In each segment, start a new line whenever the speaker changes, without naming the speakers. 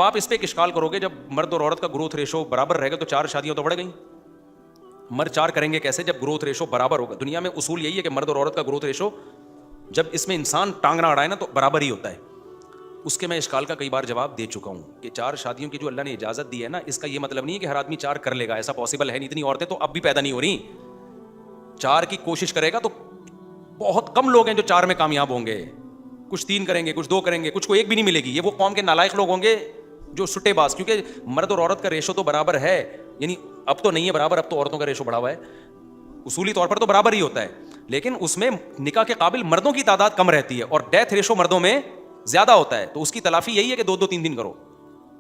اب آپ اس پہ ایک اشکال کرو گے, جب مرد اور عورت کا گروتھ ریشو برابر رہے گا تو 4 شادیاں تو بڑھ گئیں. مرد 4 کریں گے کیسے جب گروتھ ریشو برابر ہوگا؟ دنیا میں اصول یہی ہے کہ مرد اور عورت کا گروتھ ریشو جب اس میں انسان ٹانگ نہ اڑائے نا تو برابر ہی ہوتا ہے. اس کے میں اشکال کا کئی بار جواب دے چکا ہوں کہ 4 شادیوں کی جو اللہ نے اجازت دی ہے نا, اس کا یہ مطلب نہیں ہے کہ ہر آدمی 4 کر لے گا, ایسا پاسبل ہے نہیں. اتنی عورتیں تو اب بھی پیدا نہیں ہو رہی. 4 کی کوشش کرے گا تو بہت کم لوگ ہیں جو 4 میں کامیاب ہوں گے. کچھ 3 کریں گے, کچھ 2 کریں گے, کچھ کو 1 بھی نہیں ملے گی. یہ وہ قوم کے نالائق لوگ ہوں گے جو سٹے باز, کیونکہ مرد اور عورت کا ریشو تو برابر ہے, یعنی اب تو نہیں ہے برابر, اب تو عورتوں کا ریشو بڑھا ہوا ہے. اصولی طور پر تو برابر ہی ہوتا ہے, لیکن اس میں نکاح کے قابل مردوں کی تعداد کم رہتی ہے اور ڈیتھ ریشو مردوں میں زیادہ ہوتا ہے. تو اس کی تلافی یہی ہے کہ 2-2 3 دن کرو.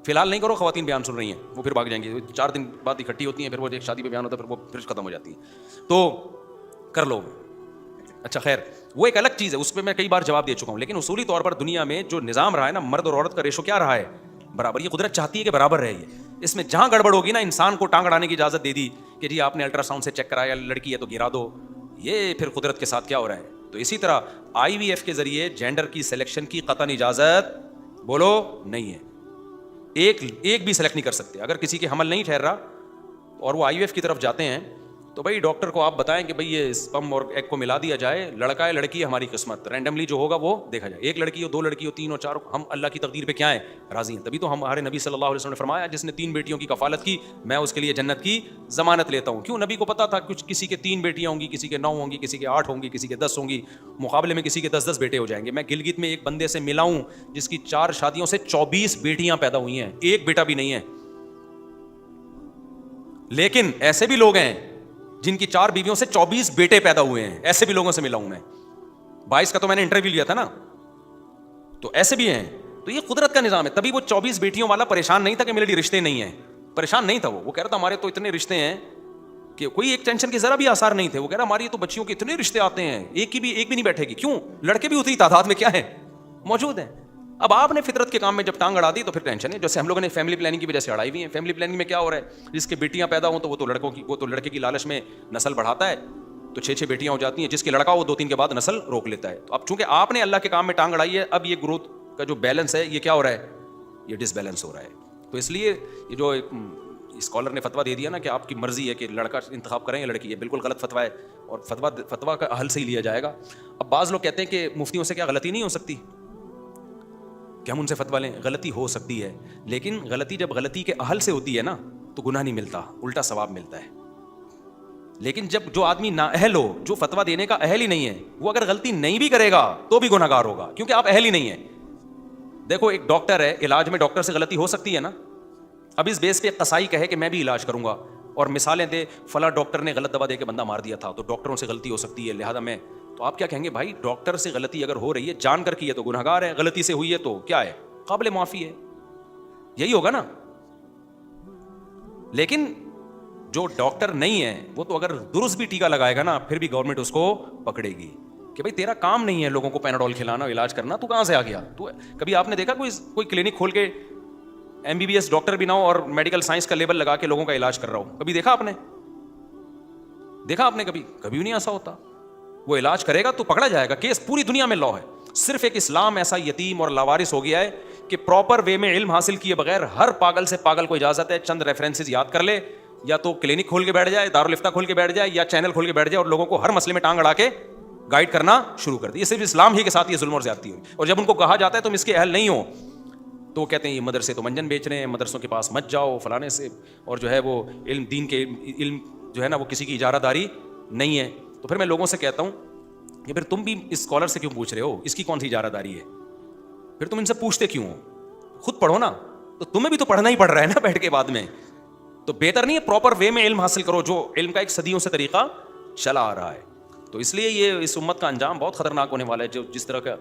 فی الحال نہیں کرو, خواتین بیان سن رہی ہیں وہ پھر بھاگ جائیں گی, 4 دن بعد اکٹھی ہوتی ہیں, پھر وہ ایک شادی پہ بیان ہوتا ہے, پھر وہ پھر ختم ہو جاتی ہیں. تو کر لو. اچھا خیر, وہ ایک الگ چیز ہے, اس پہ میں کئی بار جواب دے چکا ہوں. لیکن اصولی طور پر دنیا میں جو نظام رہا ہے نا, مرد اور عورت کا ریشو کیا رہا ہے؟ برابر. یہ قدرت چاہتی ہے کہ برابر رہے. اس میں جہاں گڑبڑ ہوگی نا, انسان کو ٹانگ اڑانے کی اجازت دے دی کہ جی آپ نے الٹرا ساؤنڈ سے چیک کرایا, لڑکی ہے تو گرا دو. یہ پھر قدرت کے ساتھ کیا ہو رہا ہے؟ تو اسی طرح IVF کے ذریعے جینڈر کی سلیکشن کی قطعاً اجازت بولو نہیں ہے. ایک بھی سلیکٹ نہیں کر سکتے. اگر کسی کے حمل نہیں ٹھہر رہا اور وہ IVF کی طرف جاتے ہیں تو بھائی ڈاکٹر کو آپ بتائیں کہ بھائی یہ اسپرم اور ایگ کو ملا دیا جائے, لڑکا ہے لڑکی ہے ہماری قسمت, رینڈملی جو ہوگا وہ دیکھا جائے. 1 لڑکی ہو, 2 لڑکی ہو, 3 ہو, 4 ہو, ہم اللہ کی تقدیر پہ کیا ہیں راضی ہیں. تبھی تو ہمارے نبی صلی اللہ علیہ وسلم نے فرمایا جس نے 3 بیٹیوں کی کفالت کی میں اس کے لیے جنت کی ضمانت لیتا ہوں. کیوں؟ نبی کو پتا تھا کچھ کسی کے 3 بیٹیاں ہوں گی, کسی کے 9 ہوں گی, کسی کے 8 ہوں گی, کسی کے 10 ہوں گی, مقابلے میں کسی کے 10 بیٹے ہو جائیں گے. میں گلگت میں ایک بندے سے ملا ہوں جس کی 4 شادیوں سے 24 بیٹیاں پیدا ہوئی ہیں, 1 بیٹا بھی نہیں ہے. لیکن ایسے بھی لوگ ہیں جن کی 4 بیویوں سے 24 بیٹے پیدا ہوئے ہیں. ایسے بھی لوگوں سے ملا ہوں میں. 22 کا تو میں نے انٹرویو لیا تھا نا, تو ایسے بھی ہیں. تو یہ قدرت کا نظام ہے. تبھی وہ 24 بیٹیوں والا پریشان نہیں تھا کہ میرے لیے رشتے نہیں ہیں, پریشان نہیں تھا. وہ کہہ رہا تھا ہمارے تو اتنے رشتے ہیں کہ کوئی ایک ٹینشن کے ذرا بھی آثار نہیں تھے. وہ کہہ رہا ہماری تو بچیوں کے اتنے رشتے آتے ہیں, ایک بھی نہیں بیٹھے گی. کیوں؟ لڑکے بھی اتنی تعداد میں کیا ہے موجود ہیں. اب آپ نے فطرت کے کام میں جب ٹانگ اڑا دی تو پھر ٹینشن ہے. جیسے ہم لوگوں نے فیملی پلاننگ کی وجہ سے اڑائی ہوئی ہیں. فیملی پلاننگ میں کیا ہو رہا ہے, جس کے بیٹیاں پیدا ہوں تو وہ تو لڑکے کی لالچ میں نسل بڑھاتا ہے, تو 6 بیٹیاں ہو جاتی ہیں. جس کے لڑکا وہ 2-3 کے بعد نسل روک لیتا ہے. تو اب چونکہ آپ نے اللہ کے کام میں ٹانگ اڑائی ہے, اب یہ گروتھ کا جو بیلنس ہے یہ کیا ہو رہا ہے, یہ ڈس بیلنس ہو رہا ہے. تو اس لیے یہ جو اسکالر نے فتویٰ دے دیا نا کہ آپ کی مرضی ہے کہ لڑکا انتخاب کریں یا لڑکی, یہ بالکل غلط فتویٰ ہے اور فتویٰ کا حل سے ہی لیا جائے گا. اب بعض لوگ کہتے ہیں کہ مفتیوں سے کیا غلطی نہیں ہو سکتی کہ ہم ان سے فتویٰ لیں. غلطی ہو سکتی ہے, لیکن غلطی جب غلطی کے اہل سے ہوتی ہے نا تو گناہ نہیں ملتا, الٹا ثواب ملتا ہے. لیکن جب جو آدمی نااہل ہو, جو فتویٰ دینے کا اہل ہی نہیں ہے, وہ اگر غلطی نہیں بھی کرے گا تو بھی گناہ گار ہوگا, کیونکہ آپ اہل ہی نہیں ہیں. دیکھو ایک ڈاکٹر ہے, علاج میں ڈاکٹر سے غلطی ہو سکتی ہے نا. اب اس بیس پہ قصائی کہے کہ میں بھی علاج کروں گا اور مثالیں دے فلاں ڈاکٹر نے غلط دوا دے کے بندہ مار دیا تھا, تو ڈاکٹروں سے غلطی ہو سکتی ہے, لہذا میں, تو آپ کیا کہیں گے؟ بھائی ڈاکٹر سے غلطی اگر ہو رہی ہے, جان کر کی ہے تو گناہ گار ہے, غلطی سے ہوئی ہے تو کیا ہے, قابل معافی ہے. یہی ہوگا نا. لیکن جو ڈاکٹر نہیں ہے وہ تو اگر درست بھی ٹیکا لگائے گا نا پھر بھی گورنمنٹ اس کو پکڑے گی کہ بھائی تیرا کام نہیں ہے لوگوں کو پیناڈول کھلانا, علاج کرنا, تو کہاں سے آ گیا؟ تو کبھی آپ نے دیکھا کوئی کلینک کھول کے MBBS ڈاکٹر بھی نہ ہو اور میڈیکل سائنس کا لیبل لگا کے لوگوں کا علاج کر رہا ہو؟ کبھی دیکھا آپ نے کبھی بھی نہیں ایسا ہوتا. وہ علاج کرے گا تو پکڑا جائے گا. کیس پوری دنیا میں لا ہے. صرف ایک اسلام ایسا یتیم اور لاوارث ہو گیا ہے کہ پراپر وے میں علم حاصل کیے بغیر ہر پاگل سے پاگل کو اجازت ہے چند ریفرنسز یاد کر لے, یا تو کلینک کھول کے بیٹھ جائے, دارالفتہ کھول کے بیٹھ جائے, یا چینل کھول کے بیٹھ جائے اور لوگوں کو ہر مسئلے میں ٹانگ اڑا کے گائیڈ کرنا شروع کر دے. یہ صرف اسلام ہی کے ساتھ یہ ظلم اور زیادتی ہوئی. اور جب ان کو کہا جاتا ہے تم اس کے اہل نہیں ہو تو وہ کہتے ہیں یہ مدرسے تو منجن بیچ رہے ہیں, مدرسوں کے پاس مت جاؤ فلانے سے, اور جو ہے وہ علم دین کے علم جو ہے نا وہ کسی کی اجارہ داری نہیں ہے. تو پھر میں لوگوں سے کہتا ہوں کہ پھر تم بھی اس اسکالر سے کیوں پوچھ رہے ہو, اس کی کون سی اجارہ داری ہے؟ پھر تم ان سے پوچھتے کیوں ہو؟ خود پڑھو نا. تو تمہیں بھی تو پڑھنا ہی پڑ رہا ہے نا بیٹھ کے بعد میں. تو بہتر نہیں ہے پراپر وے میں علم حاصل کرو جو علم کا ایک صدیوں سے طریقہ چلا آ رہا ہے. تو اس لیے یہ اس امت کا انجام بہت خطرناک ہونے والا ہے. جو جس طرح کا